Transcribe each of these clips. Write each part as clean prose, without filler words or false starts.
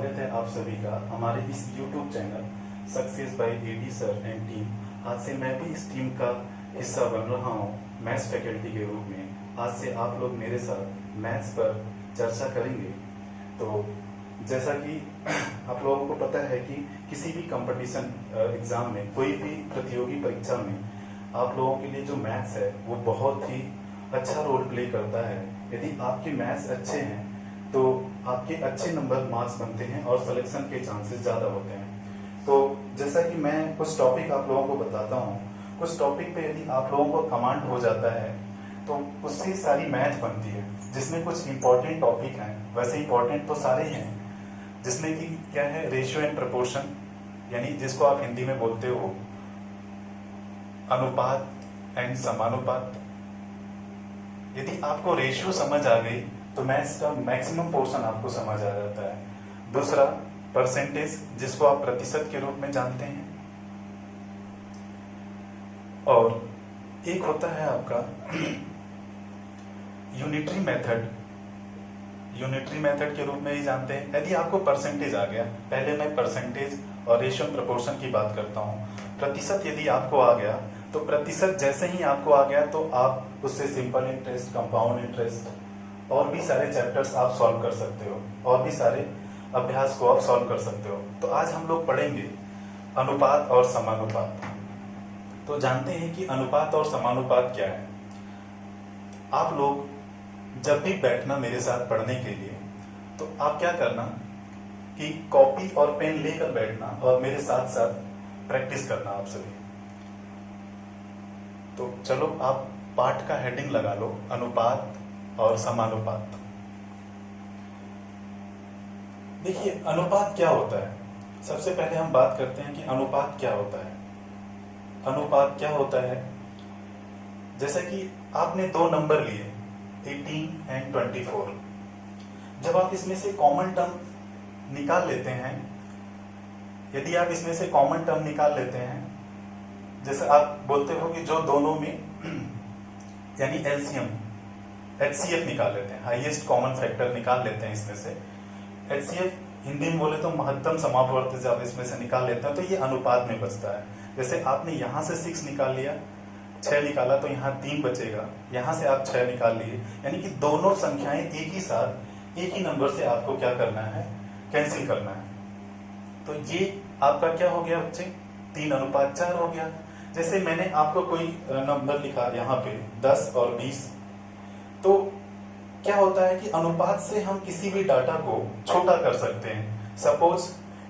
स्वागत है आप सभी का हमारे इस YouTube channel success by AD sir and team. आज से मैं भी इस टीम का हिस्सा बन रहा हूँ मैथ्स फैकल्टी के रूप में। आज से आप लोग मेरे साथ मैथ्स पर चर्चा करेंगे। तो जैसा कि आप लोगों को पता है कि किसी भी कंपटीशन एग्जाम में, कोई भी प्रतियोगी परीक्षा में आप लोगों के लिए जो मैथ्स है वो बहुत ही अच्छा रोल प्ले करता है। यदि आपके मैथ्स अच्छे हैं तो आपके अच्छे नंबर मार्क्स बनते हैं और सिलेक्शन के चांसेस ज़्यादा होते हैं। तो जैसा कि मैं कुछ टॉपिक आप लोगों को बताता हूँ, कुछ टॉपिक पे यदि आप लोगों को कमांड हो जाता है तो उससे सारी मैथ बनती है, जिसमें कुछ इंपॉर्टेंट टॉपिक हैं। वैसे इंपॉर्टेंट तो सारे हैं, जिसमें कि क्या है, रेशियो एंड प्रपोर्शन, यानी जिसको आप हिंदी में बोलते हो अनुपात एंड समानुपात। यदि आपको रेशियो समझ आ गई तो मैथ्स का मैक्सिमम पोर्शन आपको समझ आ जाता है। दूसरा परसेंटेज, जिसको आप प्रतिशत के रूप में जानते हैं। और एक होता है आपका यूनिटरी मेथड, यूनिटरी मेथड के रूप में ही जानते हैं। यदि आपको परसेंटेज आ गया, पहले मैं परसेंटेज और रेशियो प्रपोर्शन की बात करता हूँ। प्रतिशत यदि आपको आ गया तो प्रतिशत जैसे ही आपको आ गया तो आप उससे सिंपल इंटरेस्ट, कंपाउंड इंटरेस्ट और भी सारे चैप्टर्स आप सॉल्व कर सकते हो, और भी सारे अभ्यास को आप सॉल्व कर सकते हो। तो आज हम लोग पढ़ेंगे अनुपात और समानुपात। तो जानते हैं कि अनुपात और समानुपात क्या है। आप लोग जब भी बैठना मेरे साथ पढ़ने के लिए तो आप क्या करना कि कॉपी और पेन लेकर बैठना और मेरे साथ साथ प्रैक्टिस करना आप सभी। तो चलो आप पाठ का हेडिंग लगा लो, अनुपात और समानुपात। देखिए अनुपात क्या होता है। सबसे पहले हम बात करते हैं कि अनुपात क्या होता है। अनुपात क्या होता है, जैसे कि आपने दो नंबर लिए 18 एंड 24। जब आप इसमें से कॉमन टर्म निकाल लेते हैं, यदि आप इसमें से कॉमन टर्म निकाल लेते हैं, जैसे आप बोलते हो कि जो दोनों में यानी एलसीएम, एचसीएफ निकाल लेते हैं, हाईएस्ट कॉमन फैक्टर निकाल लेते हैं इसमें से। एचसीएफ हिंदी में बोले तो महत्तम समापवर्ती जब इसमें से निकाल लेते हैं तो ये अनुपात में बचता है। जैसे आपने यहाँ से 6 निकाल लिया, 6 निकाला तो यहाँ 3 बचेगा, यहाँ से आप 6 निकाल लिए, यानी कि दोनों संख्याएं एक ही साथ एक ही नंबर से आपको क्या करना है, कैंसिल करना है। तो ये आपका क्या हो गया बच्चे, 3:4 हो गया। जैसे मैंने आपको कोई नंबर लिखा यहाँ पे 10 और 20, तो क्या होता है कि अनुपात से हम किसी भी डाटा को छोटा कर सकते हैं। सपोज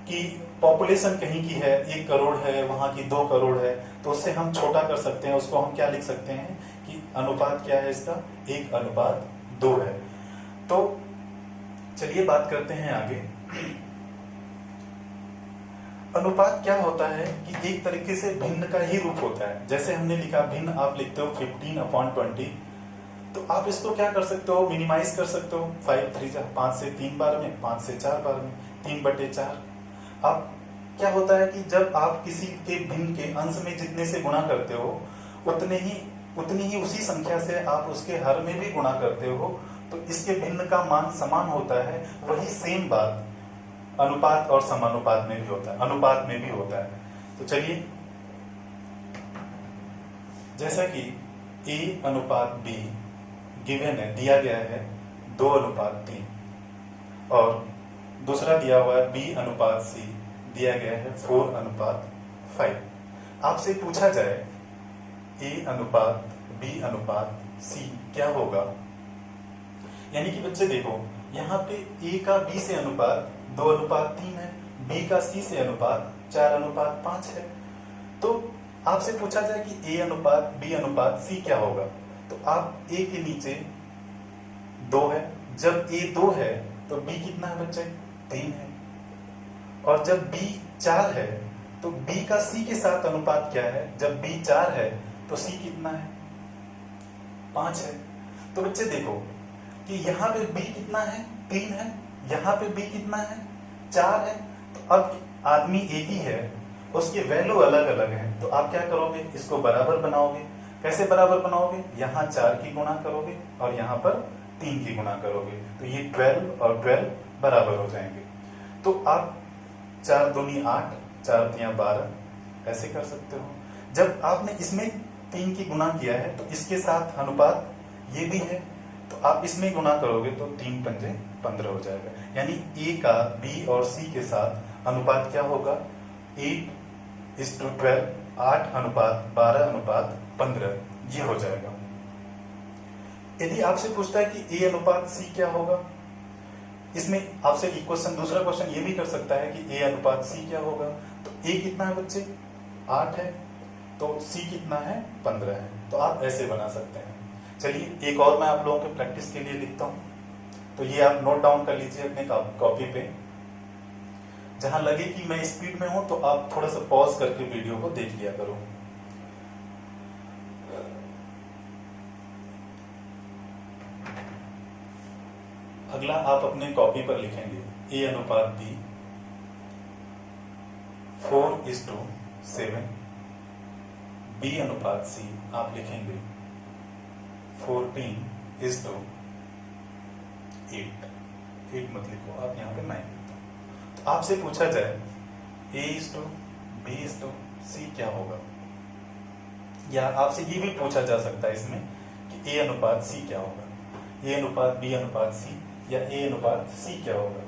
कि पॉपुलेशन कहीं की है 1 करोड़ है, वहां की 2 करोड़ है, तो उससे हम छोटा कर सकते हैं। उसको हम क्या लिख सकते हैं कि अनुपात क्या है इसका, 1:2 है। तो चलिए बात करते हैं आगे। अनुपात क्या होता है कि एक तरीके से भिन्न का ही रूप होता है। जैसे हमने लिखा भिन्न, आप लिखते हो 15/20, तो आप इसको क्या कर सकते हो, मिनिमाइज कर सकते हो। 5 से 3 बार में, 5 से 4 बार में, 3/4। अब क्या होता है कि जब आप किसी के भिन्न के अंश में जितने से गुणा करते हो उतनी ही उसी संख्या से आप उसके हर में भी गुणा करते हो, तो इसके भिन्न का मान समान होता है। वही सेम बात अनुपात और समानुपात में भी होता है, अनुपात में भी होता है। तो चलिए, जैसा कि A/B गिवन है, दिया गया है 2:3, और दूसरा दिया हुआ है B/C, दिया गया है 4:5। आपसे पूछा जाए A/B/C क्या होगा, यानी कि बच्चे देखो यहाँ पे A का B से अनुपात 2:3 है, B का C से अनुपात 4:5 है। तो आपसे पूछा जाए कि A/B/C क्या होगा, तो आप A के नीचे 2 है, जब A 2 है तो B कितना है बच्चे, 3 है। और जब B 4 है तो B का C के साथ अनुपात क्या है, जब B 4 है तो C कितना है, 5 है। तो बच्चे देखो कि यहाँ पे B कितना है, 3 है, यहाँ पे B कितना है, 4 है। तो अब आदमी एक ही है, उसके वैल्यू अलग अलग है, तो आप क्या करोगे, इसको बराबर बनाओगे। कैसे बराबर बनाओगे, यहाँ 4 की गुणा करोगे और यहाँ पर 3 की गुणा करोगे, तो ये 12 और 12 बराबर हो जाएंगे। तो आप 4 दूनी 8, 4 तियां 12 ऐसे कर सकते हो। जब आपने इसमें 3 की गुना किया है तो इसके साथ अनुपात ये भी है, तो आप इसमें गुना करोगे तो 3 पंजे 15 हो जाएगा। यानी ए का बी और सी के साथ अनुपात क्या होगा? 8:12, 8:12:15 ये हो जाएगा। यदि आपसे पूछता है कि ए अनुपात सी क्या होगा, इसमें आपसे एक क्वेश्चन, दूसरा क्वेश्चन ये भी कर सकता है कि ए अनुपात सी क्या होगा। तो ए कितना है बच्चे? 8 है, तो सी कितना है? 15 है। तो आप ऐसे बना सकते हैं। चलिए एक और मैं आप लोगों के प्रैक्टिस के लिए लिखता हूं, तो ये आप नोट डाउन कर लीजिए अपने कॉपी पे। जहां लगे कि मैं स्पीड में हूं तो आप थोड़ा सा पॉज करके वीडियो को देख लिया करो। अगला आप अपने कॉपी पर लिखेंगे ए अनुपात बी 4:7, बी अनुपात सी आप लिखेंगे 14:8। 8 मत लिखो आप, यहाँ पे 9 लिखो। तो आपसे पूछा जाए A:B:C क्या होगा, या आपसे ये भी पूछा जा सकता है इसमें कि ए अनुपात सी क्या होगा, ए अनुपात बी अनुपात सी या ए अनुपात सी क्या होगा।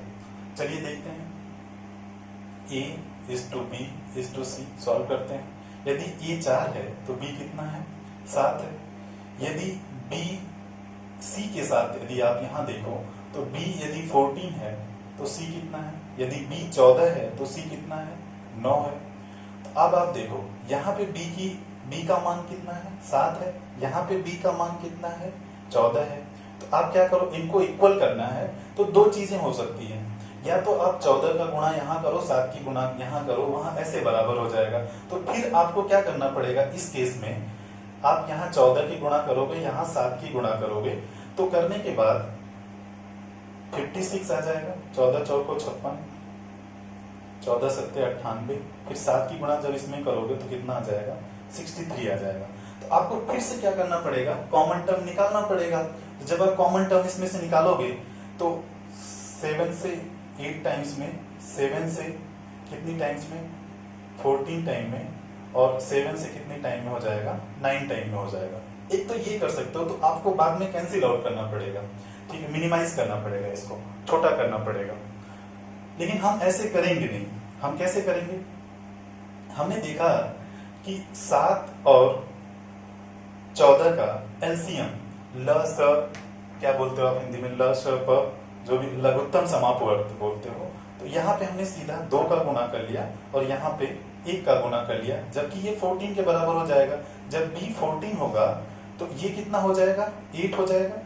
चलिए देखते हैं। A:B:C सॉल्व करते हैं। यदि ए 4 है तो बी कितना है? 7 है। यदि बी सी के साथ यदि आप यहां देखो तो बी यदि 14 है तो सी कितना है? यदि बी 14 है तो सी कितना है? 9 है। तो अब आप देखो यहाँ पे बी का मान कितना है? 7 है। यहाँ पे बी का मान कितना है? 14 है। तो आप क्या करो, इनको इक्वल करना है तो दो चीजें हो सकती हैं। या तो आप 14 का गुणा यहाँ करो, 7 की गुणा यहाँ करो, वहां ऐसे बराबर हो जाएगा। तो फिर आपको क्या करना पड़ेगा इस केस में, आप यहाँ 14 की गुणा करोगे, यहाँ 7 की गुणा करोगे, तो करने के बाद 56 आ जाएगा। 14 चौको 56, 14 सत्ते 98, फिर 7 की गुणा जब इसमें करोगे तो कितना आ जाएगा? 63 आ जाएगा। तो आपको फिर से क्या करना पड़ेगा? कॉमन टर्म निकालना पड़ेगा। तो जब आप कॉमन टर्म इसमें से निकालोगे तो 7 से 8 टाइम्स में, 7 से कितनी टाइम्स में? 14 टाइम में, और 7 से कितने टाइम में हो जाएगा? 9 टाइम में हो जाएगा। एक तो ये कर सकते हो, तो आपको बाद में कैंसिल आउट करना पड़ेगा, ठीक है, मिनिमाइज करना पड़ेगा, इसको छोटा करना पड़ेगा। लेकिन हम ऐसे करेंगे नहीं। हम कैसे करेंगे? हमने देखा कि 7 और 14 का एलसीएम, ल स क्या बोलते हो आप हिंदी में, ल स प, जो भी लघुत्तम समापवर्त बोलते हो, तो यहाँ पे हमने सीधा 2 का गुणा कर लिया और यहाँ पे 1 का गुणा कर लिया, जबकि ये 14 के बराबर हो जाएगा। जब b 14 होगा तो ये कितना हो जाएगा? 8 हो जाएगा।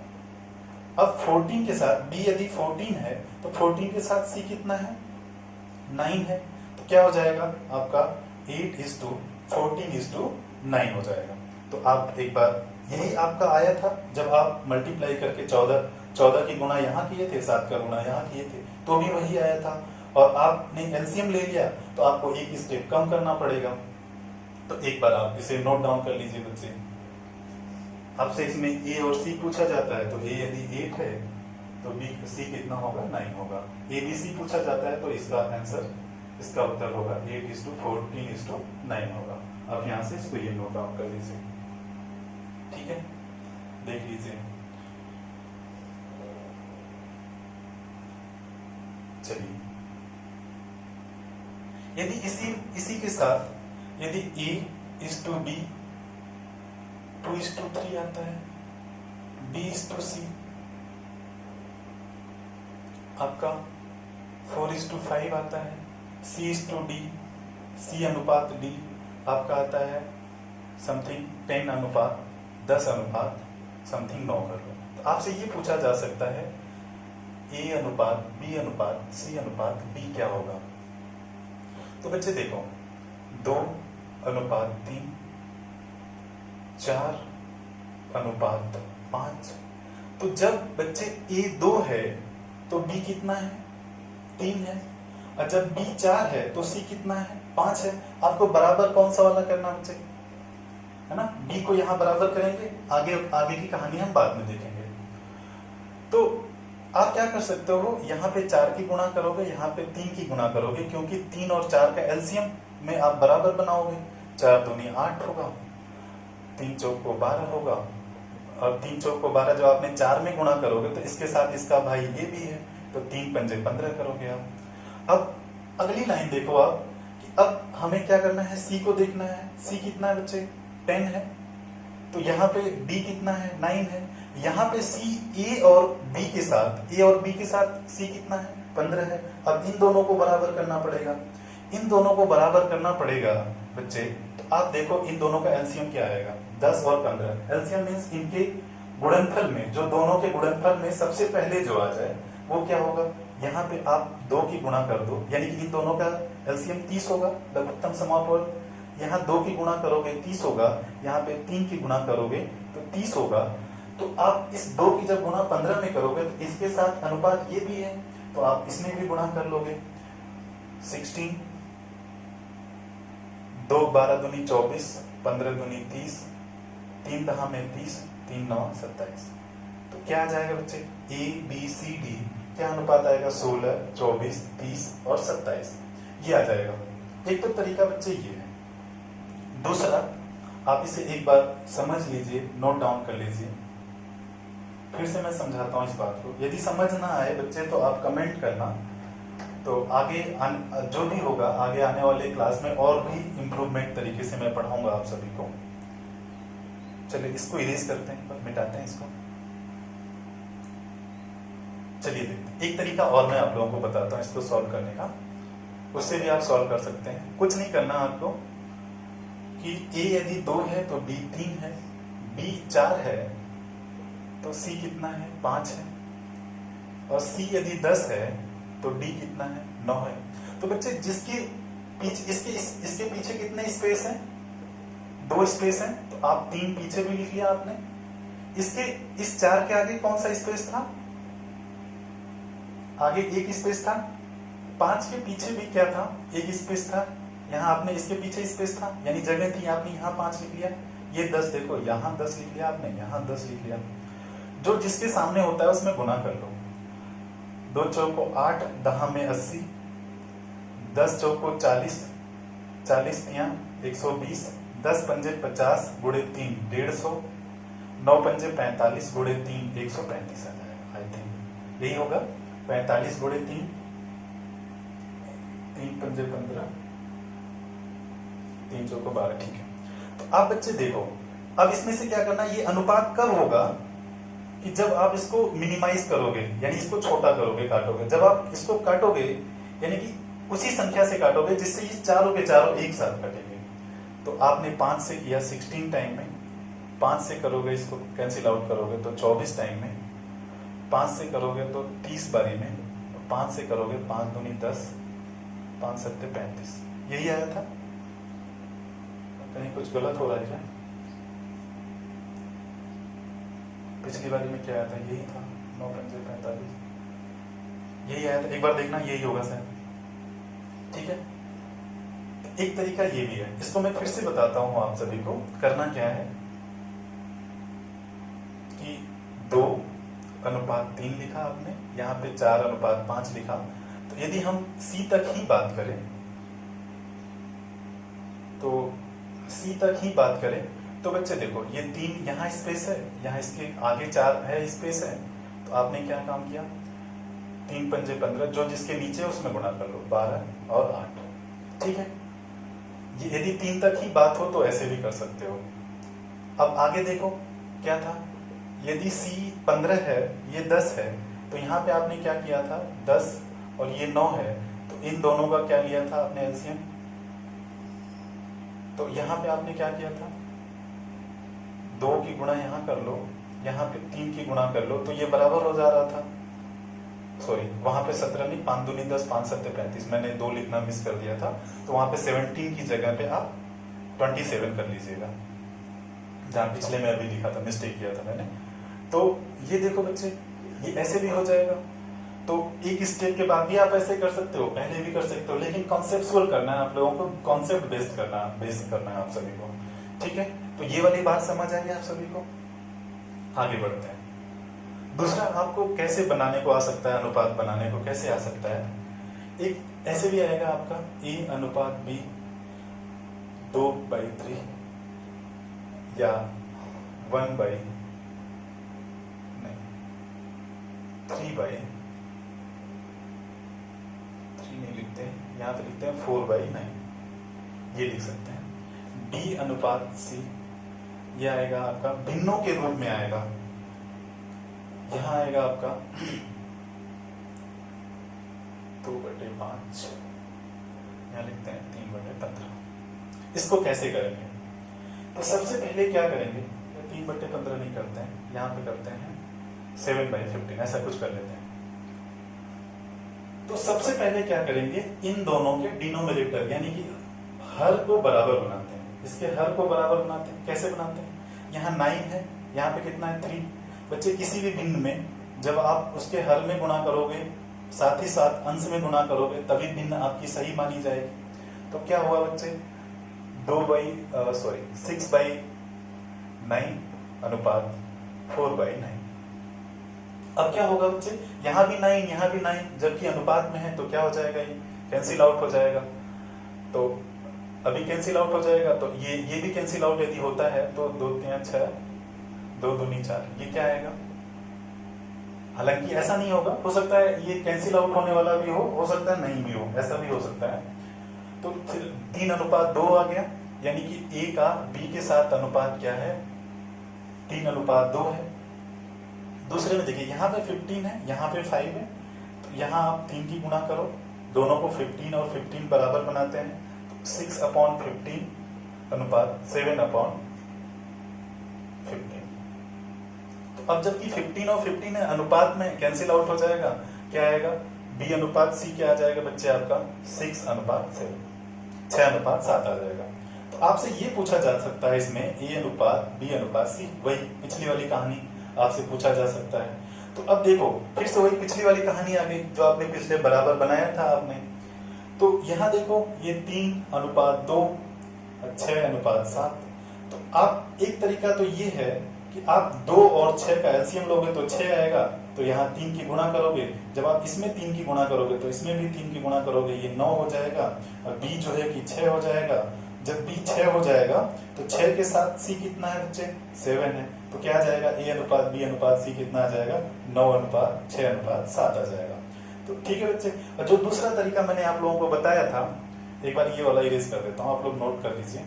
अब 14 के साथ b यदि 14 है तो 14 के साथ c कितना है? 9 है। तो क्या हो जाएगा आपका? 8:14:9 हो जाएगा। तो आप एक बार, यही आपका आया था जब आप मल्टीप्लाई करके 14 की गुणा यहाँ किए थे, 7 का गुणा यहाँ किए थे, तो भी वही आया था। और आपने एलसीएम ले लिया तो आपको एक स्टेप कम करना पड़ेगा। तो एक बार आप इसे नोट डाउन कर लीजिए बच्चे। आपसे इसमें ए और सी पूछा जाता है, तो ए यदि 8 है तो बी सी कितना होगा? 9 होगा। ए बी सी पूछा जाता है तो इसका आंसर, इसका उत्तर होगा 8:14:9 होगा। आप यहाँ से इसको ये नोट डाउन कर लीजिए, ठीक है, देख लीजिए। चलिए, यदि इसी के साथ यदि A:B 2:3 आता है, B:C आपका 4:5 आता है, C:D, C अनुपात D आपका आता है समथिंग 10 अनुपात समथिंग 9 कर लो। तो आपसे ये पूछा जा सकता है A अनुपात B अनुपात C अनुपात B क्या होगा। तो बच्चे देखो, 2:3, 4:5। तो जब बच्चे A 2 है तो B कितना है? 3 है। और जब B 4 है तो C कितना है? 5 है। आपको बराबर कौन सा वाला करना बच्चे, है ना? B को यहां बराबर करेंगे, आगे की कहानी हम बाद में देखेंगे। तो आप क्या कर सकते हो, यहाँ पे 4 की गुणा करोगे, यहाँ पे 3 की गुणा करोगे, क्योंकि 3 और 4 का एलसीएम में आप बराबर बनाओगे। 4 दूनी 8 होगा, 3 चौक को 12 होगा, और 3 चौक को 12 जो आपने 4 में गुणा करोगे तो इसके साथ इसका भाई ये भी है, तो 3 पंजे 15 करोगे आप। अब अगली लाइन देखो आप, कि अब हमें क्या करना है, सी को देखना है। सी कितना है बच्चे, 10 है, तो यहाँ पे डी कितना है, 9 है। यहाँ पे सी ए और बी के साथ, ए और बी के साथ सी कितना है, 15 है। अब इन दोनों को बराबर करना पड़ेगा, इन दोनों को बराबर करना पड़ेगा बच्चे। तो आप देखो इन दोनों का एलसीएम क्या आएगा, 10 और 15। एलसीएम मींस इनके गुणनफल में, जो दोनों के गुणनफल में सबसे पहले जो आ जाए वो क्या होगा, यहाँ पे आप 2 की गुणा कर दो, यानी कि इन दोनों का एलसीएम 30 होगा, लघुत्तम समापवर्ग। यहाँ 2 की गुणा करोगे 30 होगा, यहाँ पे 3 की गुणा करोगे तो 30 होगा। तो आप इस 2 की जब गुणा 15 में करोगे तो इसके साथ अनुपात ये भी है, तो आप इसमें भी गुणा कर लोगे। 16, 2 12 दूनी 24, 15 दूनी 30, 3 दहा में 30, 3 9 27। तो क्या आ जाएगा बच्चे, ए बी सी डी क्या अनुपात आएगा, 16, 24, 30 और 27, ये आ जाएगा। एक तो तरीका बच्चे ये है। दूसरा, आप इसे एक बार समझ लीजिए, नोट डाउन कर लीजिए, फिर से मैं समझाता हूं इस बात को। यदि समझ ना आए बच्चे तो आप कमेंट करना, तो आगे जो भी होगा आगे आने वाले क्लास में और भी इम्प्रूवमेंट तरीके से मैं पढ़ाऊंगा आप सभी को। चलिए इसको इरेज करते हैं, मिटाते हैं इसको। चलिए देखते हैं, एक तरीका और मैं आप लोगों को बताता हूं इसको सॉल्व करने का, उससे भी आप सॉल्व कर सकते हैं। कुछ नहीं करना आपको, कि ए यदि 2 है तो बी 3 है, बी 4 है तो सी कितना है, 5 है, और सी यदि 10 है तो डी कितना है, 9 है। तो बच्चे जिसके पीछे इसके पीछे कितने स्पेस हैं, 2 स्पेस हैं, तो आप 3 पीछे भी लिख लिया आपने। इसके इस 4 के आगे कौन सा स्पेस था, आगे एक स्पेस था। 5 के पीछे भी क्या था, एक स्पेस था। यहाँ आपने इसके पीछे स्पेस था, यानी जगह थी, आपने यहाँ 5 लिख लिया। ये 10 देखो, यहाँ 10 लिख लिया आपने, यहाँ 10 लिख लिया। जो जिसके सामने होता है उसमें गुना कर लो। 2 चौको 8, दहा में 80, 10 चौको 40, 40 तिया 120, 10 पंजे 50 गुणे 3 150, 9 पंजे 45 गुणे 3 135 आ जाएगा। आई थिंक यही होगा, 45 गुणे 3, 3 पंजे 15, 3 चौको 12, ठीक है। तो आप बच्चे देखो, अब इसमें से क्या करना, ये अनुपात कब होगा, कि जब आप इसको मिनिमाइज करोगे, यानी इसको छोटा करोगे, काटोगे। जब आप इसको काटोगे यानी कि उसी संख्या से काटोगे जिससे ये चारों के चारों एक साथ कटेंगे। तो आपने 5 से किया 16 टाइम में, 5 से करोगे इसको कैंसिल आउट करोगे तो 24 टाइम में, 5 से करोगे तो 30 बारी में, 5 से करोगे 5 दूनी 10, 5 सत्ते 35। यही आया था, कहीं कुछ गलत हो रहा है क्या? पिछली बारी में क्या आया था, यही था, 9 पंजे 45, यही आया था। एक बार देखना, यही होगा सर, ठीक है। एक तरीका ये भी है, इसको मैं फिर से बताता हूं आप सभी को। करना क्या है कि 2:3 लिखा आपने, यहाँ पे 4:5 लिखा। तो यदि हम सी तक ही बात करें, तो सी तक ही बात करें तो बच्चे देखो, ये 3 यहाँ स्पेस है, यहाँ इसके आगे 4 है स्पेस है। तो आपने क्या काम किया, 3 पंजे 15, जो जिसके नीचे उसमें गुणा कर लो, 12 और 8, ठीक है। ये यदि 3 तक ही बात हो तो ऐसे भी कर सकते हो। अब आगे देखो क्या था, यदि सी 15 है, ये 10 है, तो यहाँ पे आपने क्या किया था, 10 और ये 9 है, तो इन दोनों का क्या लिया था आपने, एलसीएम। तो यहाँ पे आपने क्या किया था, 2 की गुणा यहाँ कर लो, यहाँ पे 3 की गुणा कर लो, तो ये बराबर हो जा रहा था। सॉरी, वहां पे 17 नहीं, 5 दूनी 10, 5 सत्ते 35, मैंने 2 लिखना मिस कर दिया था। तो वहां पे 17 की जगह पे आप 27 कर लीजिएगा, जहां पिछले में अभी लिखा था, मिस्टेक किया था मैंने। तो ये देखो बच्चे, ये ऐसे भी हो जाएगा। तो एक स्टेप के बाद भी आप ऐसे कर सकते हो, पहले भी कर सकते हो, लेकिन कॉन्सेप्चुअल करना है आप लोगों को, कॉन्सेप्ट बेस्ड करना है आप सभी को, ठीक है। तो ये वाली बात समझ आई आप सभी को, आगे बढ़ते हैं। दूसरा आपको कैसे बनाने को आ सकता है, अनुपात बनाने को कैसे आ सकता है, एक ऐसे भी आएगा आपका A अनुपात B 2/3 या 3/3 नहीं लिखते हैं, यहाँ पे लिखते हैं 4/9, ये लिख सकते हैं। D अनुपात C, ये आएगा आपका भिन्नों के रूप में आएगा, यहाँ आएगा आपका 2/5, यहाँ लिखते हैं 3/15। इसको कैसे करेंगे? तो सबसे पहले क्या करेंगे, 3/15 नहीं करते हैं, यहाँ पे करते हैं 7/15, ऐसा कुछ कर लेते हैं। तो सबसे पहले क्या करेंगे, इन दोनों के डिनोमिनेटर यानी कि हर को बराबर बनाते हैं। इसके हर को बराबर बनाते हैं, कैसे बनाते हैं, यहाँ 9 है, यहाँ पे कितना है 3। बच्चे किसी भी भिन्न में जब आप उसके हर में गुणा करोगे, साथ ही साथ अंश में गुणा करोगे, तभी भिन्न आपकी सही मानी जाएगी। तो क्या हुआ बच्चे, 6/9 अनुपात 4/9। अब क्या होगा बच्चे, यहाँ भी 9 यहाँ भी 9, जबकि अनुपात में है, तो क्या हो जाएगा, ये कैंसिल आउट हो जाएगा। तो अभी कैंसिल आउट हो जाएगा, तो ये भी कैंसिल आउट यदि होता है तो 2 3 6, 2 दूनी 4, ये क्या आएगा। हालांकि ऐसा नहीं होगा, हो सकता है ये कैंसिल आउट होने वाला भी हो सकता है नहीं भी हो, ऐसा भी हो सकता है। तो फिर 3/2 आ गया, यानी कि A का B के साथ अनुपात क्या है, 3/2 है। दूसरे में देखिए, यहाँ पे 15 है, यहाँ पे 5 है, तो यहाँ आप 3 की गुणा करो, दोनों को 15 और 15 बराबर बनाते हैं, तो 6/15 अनुपात 7/15। तो अब जबकि 15 और 15 है, अनुपात में कैंसिल आउट हो जाएगा, क्या आएगा, B अनुपात C क्या आ जाएगा बच्चे आपका 6/7, 6/7 आ जाएगा। तो आपसे ये पूछा जा सकता है इसमें A अनुपात B अनुपात C, वही पिछली वाली कहानी आपसे पूछा जा सकता है। तो अब देखो, फिर से वही पिछली वाली कहानी आ गई जो आपने पिछले बराबर बनाया था आपने। तो यहाँ देखो, ये 3/2, 6/7। तो आप एक तरीका तो ये है कि आप 2 और 6 का एलसीएम लोगे तो 6 आएगा, तो यहाँ 3 की गुणा करोगे, जब आप इसमें 3 की गुणा करोगे तो इसमें भी 3 की गुणा करोगे, ये 9 हो जाएगा, और B जो है कि 6 हो जाएगा। जब B 6 हो जाएगा तो 6 के साथ C कितना है बच्चे, 7 है, तो क्या आ जाएगा, A अनुपात B अनुपात C कितना आ जाएगा, 9/6/7 आ जाएगा। तो ठीक है बच्चे। और जो दूसरा तरीका मैंने आप लोगों को बताया था, एक बार ये वाला इरेज कर देता हूँ, आप लोग नोट कर लीजिए।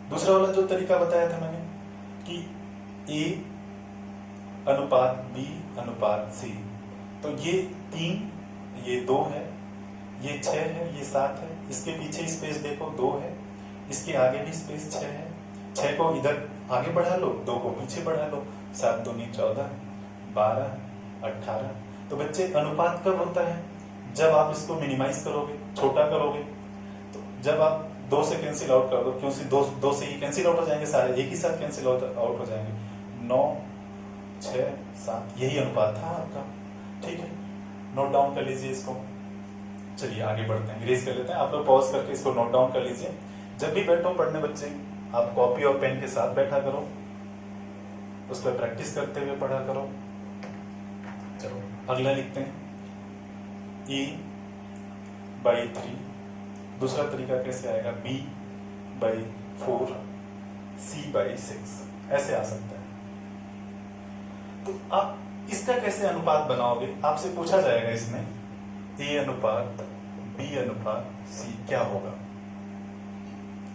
दूसरा वाला जो तरीका बताया था मैंने कि A अनुपात B अनुपात C, तो ये 3, ये 2 है, ये 6 है, ये 7 है, इसके पीछे स्पेस देखो 2 है, इसके आगे भी स्पेस 6 है, 6 को इधर आगे बढ़ा लो, 2 को पीछे बढ़ा लो, 7 दूनी 14, 12, 18। तो बच्चे अनुपात कब होता है, जब आप इसको मिनिमाइज करोगे, छोटा करोगे। तो जब आप 2 से कैंसिल आउट कर दो, क्योंकि 2 से ही कैंसिल आउट हो जाएंगे, सारे एक ही साथ कैंसिल आउट हो जाएंगे, 9, 6, 7, यही अनुपात था आपका। ठीक है, नोट डाउन कर लीजिए इसको। चलिए आगे बढ़ते हैं, इरेज कर लेते हैं, आप लोग पॉज करके इसको नोट डाउन कर लीजिए। जब भी बैठो पढ़ने बच्चे, आप कॉपी और पेन के साथ बैठा करो, उस पर प्रैक्टिस करते हुए पढ़ा करो। चलो अगला लिखते हैं, E/3। दूसरा तरीका कैसे आएगा, B/4, C/6, ऐसे आ सकता है। तो आप इसका कैसे अनुपात बनाओगे, आपसे पूछा जाएगा इसमें, A अनुपात B अनुपात C क्या होगा।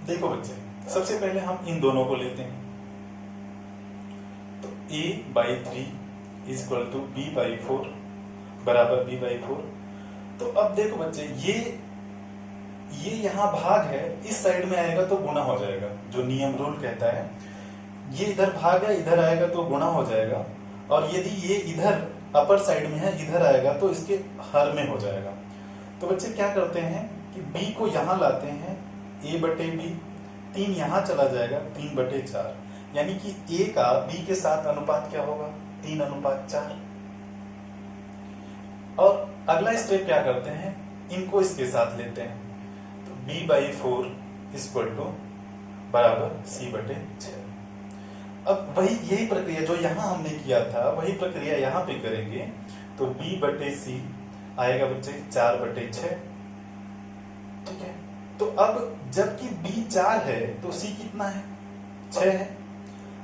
देखो बच्चे, सबसे पहले हम इन दोनों को लेते हैं, तो A/3 = B/4 बराबर B/4। तो अब देखो बच्चे, ये यहाँ भाग है, इस साइड में आएगा तो गुणा हो जाएगा, जो नियम रूल कहता है। ये इधर भाग है, इधर आएगा तो गुणा हो जाएगा, और यदि ये इधर अपर साइड में है, इधर आएगा तो इसके हर में हो जाएगा। तो बच्चे क्या करते हैं कि B को यहाँ लाते हैं, A/B, 3 यहाँ चला जाएगा, 3/4, यानी कि A का B के साथ अनुपात क्या होगा, 3/4। और अगला स्टेप क्या करते हैं, इनको इसके साथ लेते हैं, तो B/4 = बराबर C/6। अब वही यही प्रक्रिया जो यहाँ हमने किया था वही प्रक्रिया यहाँ पे करेंगे। तो b बटे सी आएगा बच्चे 4/6। ठीक है, तो अब जबकि b 4 है तो c कितना है, 6 है।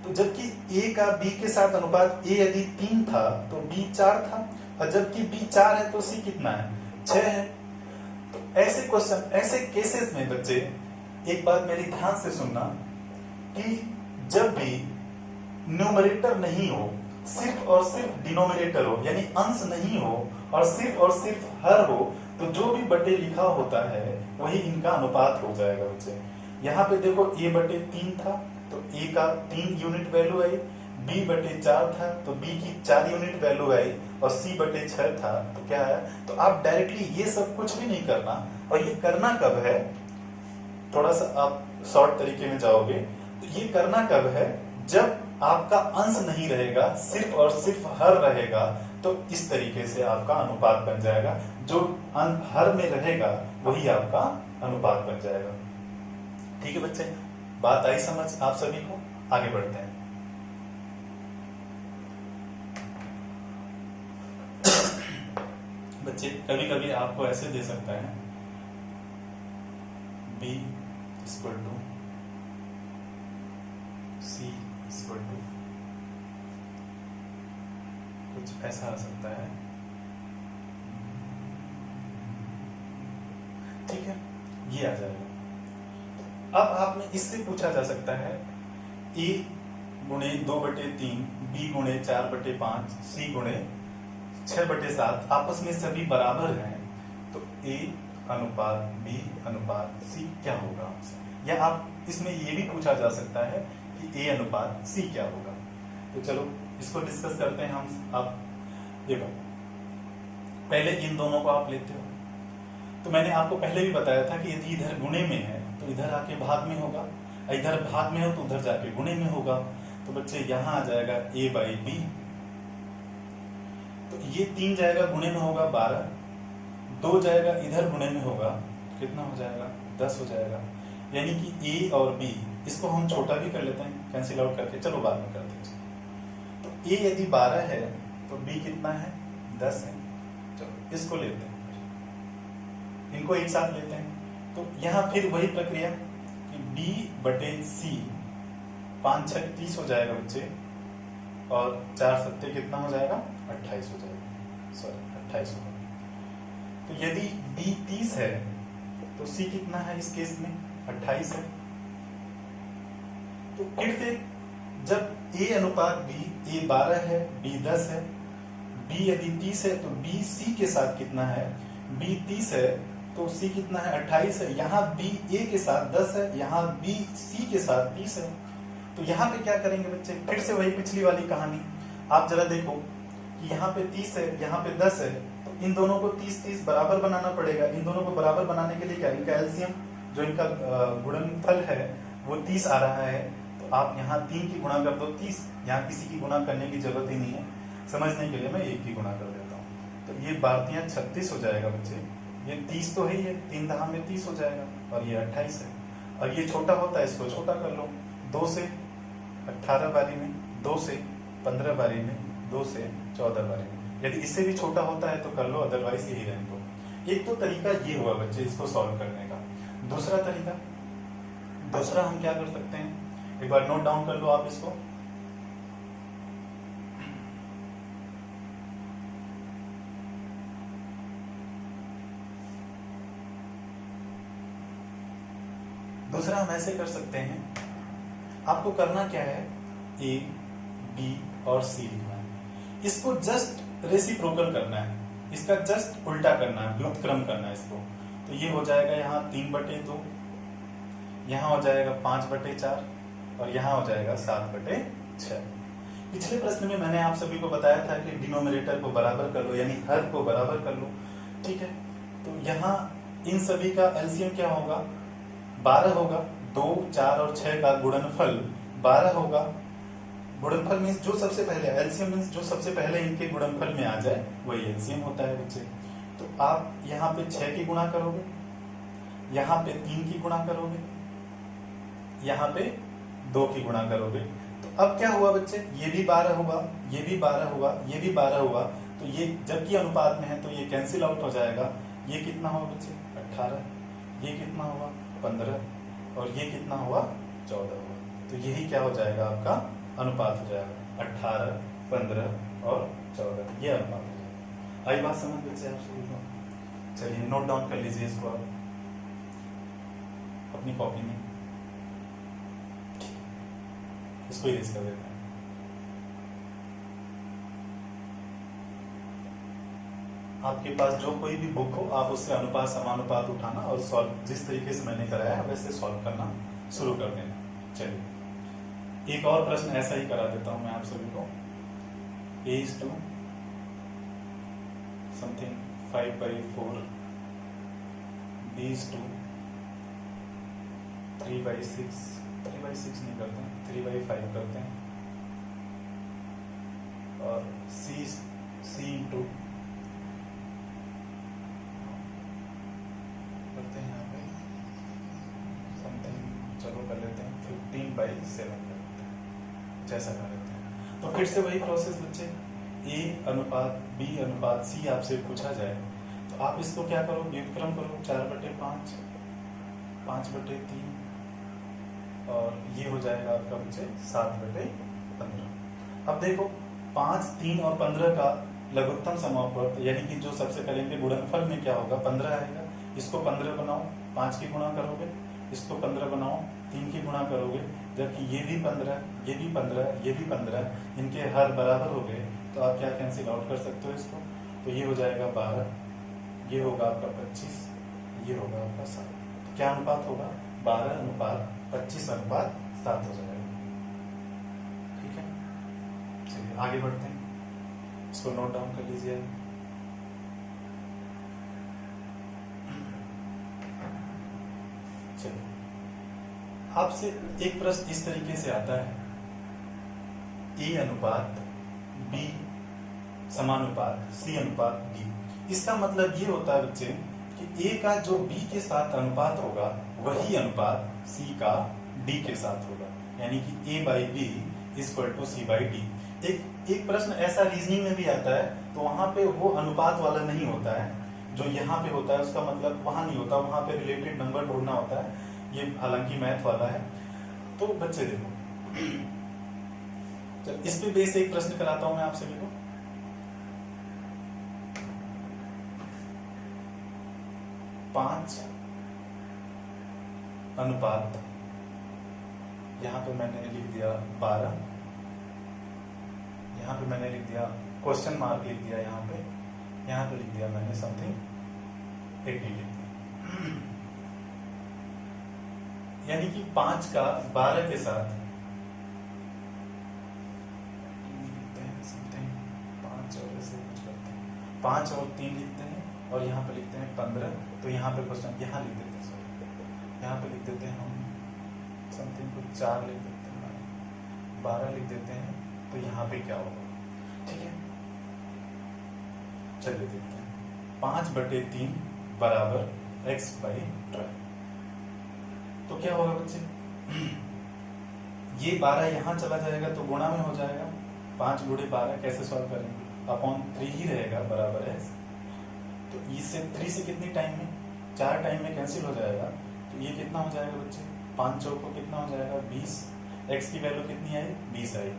तो जबकि a का b के साथ अनुपात a यदि 3 था तो b 4 था, और जबकि b 4 है तो c कितना है, 6 है। तो ऐसे क्वेश्चन, ऐसे केसेस में बच्चे एक बात मेरी ध्यान से सुनना कि जब भी न्यूमरेटर नहीं हो, सिर्फ और सिर्फ डिनोमिनेटर हो, यानी अंश नहीं हो और सिर्फ हर हो, तो जो भी बटे लिखा होता है वही इनका अनुपात हो जाएगा बच्चे। यहाँ पे देखो a बटे 3 था तो a का 3 यूनिट वैल्यू आई, b बटे 4 था तो b की 4 यूनिट वैल्यू आई, और c बटे 6 था तो क्या आया। तो आप डायरेक्टली ये सब कुछ भी नहीं करना, और ये करना कब है, थोड़ा सा आप शॉर्ट तरीके में जाओगे तो ये करना कब है, जब आपका अंश नहीं रहेगा, सिर्फ और सिर्फ हर रहेगा, तो इस तरीके से आपका अनुपात बन जाएगा। जो हर में रहेगा वही आपका अनुपात बन जाएगा। ठीक है बच्चे, बात आई समझ आप सभी को? आगे बढ़ते हैं। बच्चे कभी कभी आपको ऐसे दे सकता है b equal to c equal to कुछ ऐसा आ सकता है। ठीक है, ये आ जाएगा। अब आप में इससे पूछा जा सकता है a गुणे 2/3, b गुणे 4/5, c गुणे 6/7 आपस में सभी बराबर हैं, तो a अनुपात b अनुपात c क्या होगा आपसे। या आप इसमें ये भी पूछा जा सकता है कि a अनुपात c क्या होगा। तो चलो इसको डिस्कस करते हैं हम। आप देखो, पहले इन दोनों को आप लेते हो, तो मैंने आपको पहले भी बताया था कि यदि इधर गुणे में है तो इधर आके भाग में होगा, इधर भाग में हो तो उधर जाके गुणे में होगा। तो बच्चे यहाँ आ जाएगा a/b, तो ये 3 जाएगा गुणे में होगा 12, 2 जाएगा इधर गुणे में होगा, कितना हो जाएगा 10 हो जाएगा। यानी कि a और b इसको हम छोटा भी कर लेते हैं कैंसिल आउट करके, चलो बाद में करते हैं। तो a यदि 12 है तो b कितना है 10 है। चलो इसको लेते हैं, इनको एक साथ लेते हैं। तो यहाँ फिर वही प्रक्रिया कि b/c 5 6 30 हो जाएगा बच्चे, और 4 7 कितना हो जाएगा 28 हो जाएगा, सॉरी 28 होगा। तो यदि b 30 है तो c कितना है इस केस में 28 है। तो फिर से जब a अनुपात b, a 12 है b 10 है, b यदि 30 है तो b c के साथ कितना है, b 30 है तो c कितना है 28 है। यहाँ b a के साथ 10 है, यहाँ b c के साथ 30 है। तो यहाँ पे क्या करेंगे बच्चे, फिर से वही पिछली वाली कहानी। आप जरा देखो कि यहाँ पे 30 है, यहाँ पे 10 है, तो इन दोनों को 30-30 बराबर बनाना पड़ेगा। इन दोनों को बराबर बनाने के लिए क्या, इनका एलसीएम जो इनका गुणनफल है वो 30 आ रहा है। तो आप यहाँ 3 की गुणा कर दो 30, यहाँ किसी की गुणा करने की जरूरत ही नहीं है, समझने के लिए मैं 1 की गुणा कर देता हूँ। तो ये 12 36 हो जाएगा बच्चे। ये 30 तो है ही है, 3 दहा में 30 हो जाएगा, और ये 28 है। और ये छोटा होता है, इसको छोटा कर लो, 2 से 18 बारी में, 2 से 15 बारी में, 2 से 14 बारी में। यदि इससे भी छोटा होता है तो कर लो, अदरवाइज यही रहने दो। एक तो तरीका ये हुआ बच्चे इसको सॉल्व करने का। दूसरा तरीका, दूसरा हम क्या कर सकते हैं, एक बार नोट डाउन कर लो आप इसको। दूसरा हम ऐसे कर सकते हैं, आपको करना क्या है, a, b और c लिखना है। इसको जस्ट रेसिप्रोकल करना है, इसका जस्ट उल्टा करना है, व्युत्क्रम करना है इसको। तो ये हो जाएगा यहाँ 3/2, यहाँ हो जाएगा 5/4, और यहाँ हो जाएगा 7/6। पिछले प्रश्न में मैंने आप सभी को बताया था कि डिनोमिनेटर को बराबर कर लो, यानी हर को बराबर कर लो। ठीक है, तो यहाँ इन सभी का एलसीएम क्या होगा, 12 होगा। 2, 4 और 6 का गुणनफल 12 होगा। गुणनफल मीन्स जो सबसे पहले, एलसीएम मीन्स जो सबसे पहले इनके गुणनफल में आ जाए वही एलसीएम होता है बच्चे। तो आप यहाँ पे 6 की गुणा करोगे, यहाँ पे 3 की गुणा करोगे, यहाँ पे 2 की गुणा करोगे, तो अब क्या हुआ बच्चे, ये भी 12 हुआ, ये भी 12 हुआ, ये भी 12 हुआ, तो ये जबकि अनुपात में है तो ये कैंसिल आउट हो जाएगा। ये कितना हुआ बच्चे 18, ये कितना हुआ 15 और ये कितना हुआ 14 हुआ। तो यही क्या हो जाएगा आपका अनुपात हो जाएगा 18, 15 और 14, ये अनुपात हो जाएगा। आई बात समझ बच्चे आप सभी को? चलिए नोट डाउन कर लीजिए इसको आप अपनी कॉपी में, इसको इरेज कर देते हैं। आपके पास जो कोई भी बुक हो आप उससे अनुपात समानुपात उठाना और सॉल्व जिस तरीके से मैंने कराया है वैसे सॉल्व करना शुरू कर देना। चलिए एक और प्रश्न ऐसा ही करा देता हूं मैं आप सभी को। a is to something 5/4, b is to 3/6, 3/6 नहीं करते हैं, 3/5 करते हैं, और c इंटू करते हैं यहाँ पे समथिंग, चलो कर लेते हैं 15/7 कर लेते हैं, जैसा कर लेते हैं। तो फिर से वही प्रोसेस बच्चे, a अनुपात b अनुपात c आपसे पूछा जाए तो आप इसको क्या करो, व्युत्क्रम करो, 4/5, 5/3 और ये हो जाएगा आपका बच्चे 7/15। अब देखो 5, 3 और 15 का लघुत्तम समापवर्त यानी कि जो सबसे पहले इनके गुणनफल में क्या होगा 15 आएगा। इसको 15 बनाओ, 5 की गुणा करोगे, इसको 15 बनाओ, 3 की गुणा करोगे, जबकि ये भी 15, ये भी 15, ये भी 15, इनके हर बराबर हो गए तो आप क्या कैंसिल आउट कर सकते हो इसको। तो ये हो जाएगा 12, ये होगा आपका 25, ये होगा आपका 7। तो क्या अनुपात होगा 12:25:7 हो जाएगा। ठीक है, चलिए आगे बढ़ते हैं, इसको नोट डाउन कर लीजिए। चलिए आपसे एक प्रश्न इस तरीके से आता है, ए अनुपात बी समानुपात सी अनुपात डी। इसका मतलब ये होता है बच्चे कि ए का जो बी के साथ अनुपात होगा वही अनुपात सी का डी के साथ होगा, यानी कि A by B equal to C by D. एक प्रश्न ऐसा रीजनिंग में भी आता है तो वहां पे वो अनुपात वाला नहीं होता है जो यहाँ पे होता है, उसका मतलब वहां नहीं होता, वहां पे रिलेटेड नंबर ढूंढना होता है। ये हालांकि मैथ वाला है। तो बच्चे देखो, चल इस पे बेस एक प्रश्न कराता हूं मैं आप सभी को। पांच अनुपात, यहां पे मैंने लिख दिया 12, यहां पे मैंने लिख दिया क्वेश्चन मार्क लिख दिया, यहां पे लिख दिया मैंने समथिंग 80 लिख दिया, यानी कि 5 का 12 के साथ लिखते हैं समथिंग 5 और ऐसे कुछ करते हैं, 5 और 3 लिखते हैं और यहाँ पे लिखते हैं 15। तो यहाँ पे क्वेश्चन यहाँ लिख देते हैं, सॉरी यहाँ पे लिख देते हैं हम समथिंग कुछ 4 लिख देते हैं, 12 लिख देते हैं। तो यहाँ पे क्या होगा, ठीक है चलिए देखते हैं। 5/3 बराबर x/12। तो क्या होगा बच्चे, ये 12 यहां चला जाएगा तो गुणा में हो जाएगा, 5 × 12 कैसे सॉल्व करेंगे, अपॉन 3 ही रहेगा बराबर है। तो इससे 3 से कितनी टाइम में, 4 टाइम में कैंसिल हो जाएगा। तो ये कितना हो जाएगा बच्चे, 5 चौक को कितना हो जाएगा 20, x की वैल्यू कितनी आई 20 आई।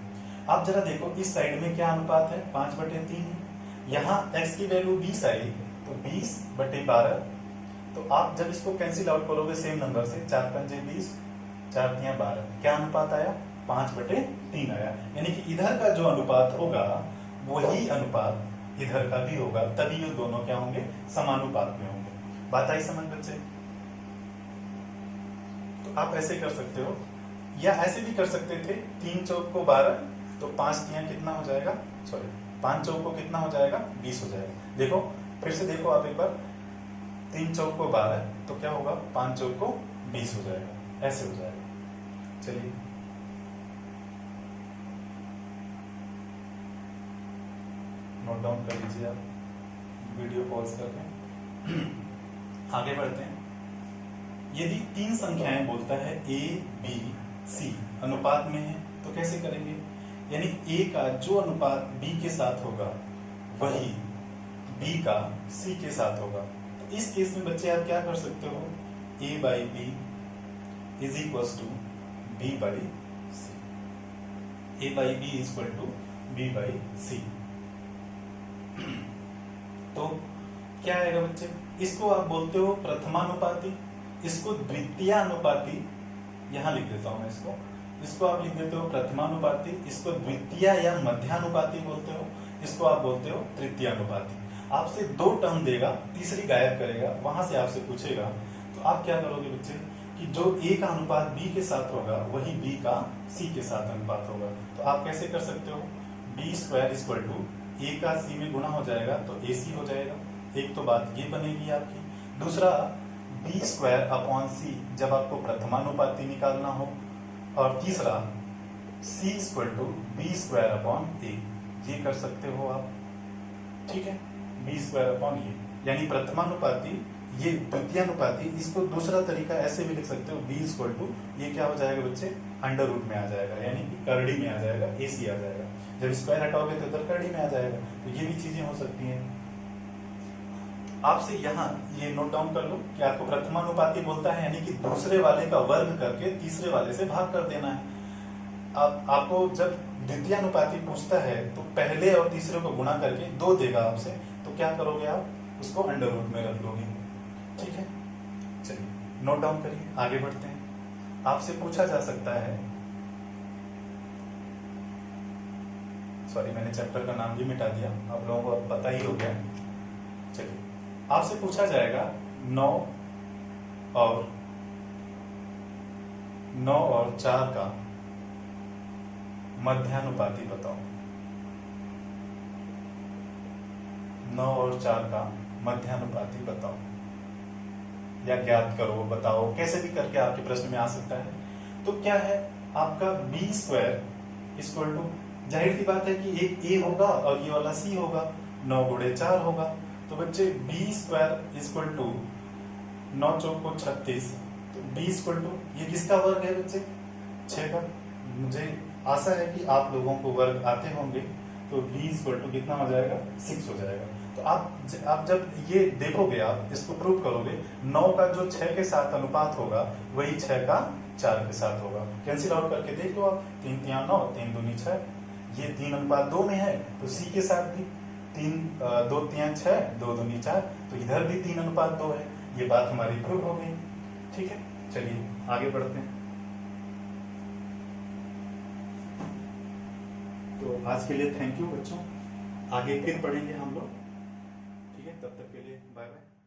आप जरा देखो इस साइड में क्या अनुपात है 5/3 है, यहाँ x की वैल्यू 20 आई तो 20/12। तो आप जब इसको कैंसिल आउट करोगे सेम नंबर से, 4 पंजे 20, 4 तियां 12, क्या अनुपात आया 5/3 आया। यानी कि इधर का जो अनुपात होगा वही अनुपात इधर का भी होगा, तभी ये दोनों क्या होंगे समानुपात में होंगे। बात आई समझ बच्चे। तो आप ऐसे कर सकते हो या ऐसे भी कर सकते थे, 3 चौक को 12 तो 5 तियां कितना हो जाएगा, सॉरी 5 चौक को कितना हो जाएगा 20 हो जाएगा। देखो फिर से देखो आप एक बार, 3 चौक को 12 तो क्या होगा 5 चौक को 20 हो जाएगा, ऐसे हो जाएगा। चलिए नोट डाउन कर लीजिए आप, वीडियो पॉज करके आगे बढ़ते हैं। यदि 3 संख्याएं बोलता है A, B, C अनुपात में है तो तो कैसे करेंगे, यानी ए का जो अनुपात बी के साथ होगा वही बी का सी के साथ होगा। तो इस केस में बच्चे आप क्या कर सकते हो, A by B is equal to B by C, A by B is equal to B by C. तो क्या आएगा बच्चे, इसको आप बोलते हो प्रथमानुपाती, इसको द्वितीयानुपाती, यहां लिख देता हूं मैं इसको आप लिख देते हो प्रथमानुपाती, इसको द्वितीय या मध्यानुपाती बोलते हो, इसको आप बोलते हो तृतीयानुपाती। आपसे दो टर्म देगा, तीसरी गायब करेगा, वहां से आपसे पूछेगा तो आप क्या करोगे बच्चे कि जो ए का अनुपात बी के साथ होगा वही बी का सी के साथ अनुपात होगा। तो आप कैसे कर सकते हो, बी स्क्वायर इक्वल टू ए का सी में गुणा हो जाएगा तो ए सी हो जाएगा, एक तो बात ये बनेगी आपकी। दूसरा बी स्क्वायर अपॉन सी जब आपको प्रथमानुपाती निकालना हो, और तीसरा C equal to B square upon A, ये कर सकते हो आप, ठीक है, बी स्क्वायर अपॉन ए, यानी प्रथमानुपाती ये द्वितीयानुपाती, इसको दूसरा तरीका ऐसे भी लिख सकते हो, बी इक्वल टू ये क्या हो जाएगा बच्चे, अंडर रूट में आ जाएगा, यानी कि करड़ी में आ जाएगा, ए सी आ जाएगा, जब स्क्वायर हटाओगे तो इधर करड़ी में आ जाएगा। तो ये भी चीजें हो सकती हैं। आपसे यहाँ ये नोट डाउन कर लो कि आपको प्रथमानुपाती बोलता है यानी कि दूसरे वाले का वर्ग करके तीसरे वाले से भाग कर देना है। आपको जब द्वितीयानुपाती पूछता है तो पहले और तीसरे को गुणा करके 2 देगा आपसे, तो क्या करोगे आप, उसको अंडर रूट में रख लोगे, ठीक है। चलिए नोट डाउन करिए, आगे बढ़ते हैं। आपसे पूछा जा सकता है, सॉरी मैंने चैप्टर का नाम भी मिटा दिया, आप लोगों को अब पता ही हो गया। चलिए आपसे पूछा जाएगा 9 और 4 का मध्यानुपाती बताओ, 9 और 4 का मध्यानुपाती बताओ, या ज्ञात करो, बताओ, कैसे भी करके आपके प्रश्न में आ सकता है। तो क्या है आपका बी स्क्वायर इक्वल टू, जाहिर सी बात है कि एक ए होगा और ये वाला सी होगा, 9 गुणे 4 होगा। तो बच्चे बी स्क्वायर इक्वल टू 9 चौक को 36, तो बी इक्वल टू ये किसका वर्ग है बच्चे, 6 का। मुझे आशा है कि आप लोगों को वर्ग आते होंगे, तो बी इक्वल टू कितना हो जाएगा, 6 हो जाएगा। तो आप जब ये देखोगे, आप इसको प्रूव करोगे, 9 का जो 6 के साथ अनुपात होगा वही 6 का 4 के साथ होगा। कैंसिल आउट करके देख लो आप, 3 3 9, 3 दूनी 6, ये 3 अनुपात 2 में है, तो सी के साथ भी 3 2 3 6, 2 दूनी 4, तो इधर भी 3 अनुपात 2 है। ये बात हमारी प्रूव हो गई, ठीक है। चलिए आगे बढ़ते हैं। तो आज के लिए थैंक यू बच्चों, आगे फिर पढ़ेंगे हम लोग, ठीक है। तब तक के लिए बाय बाय।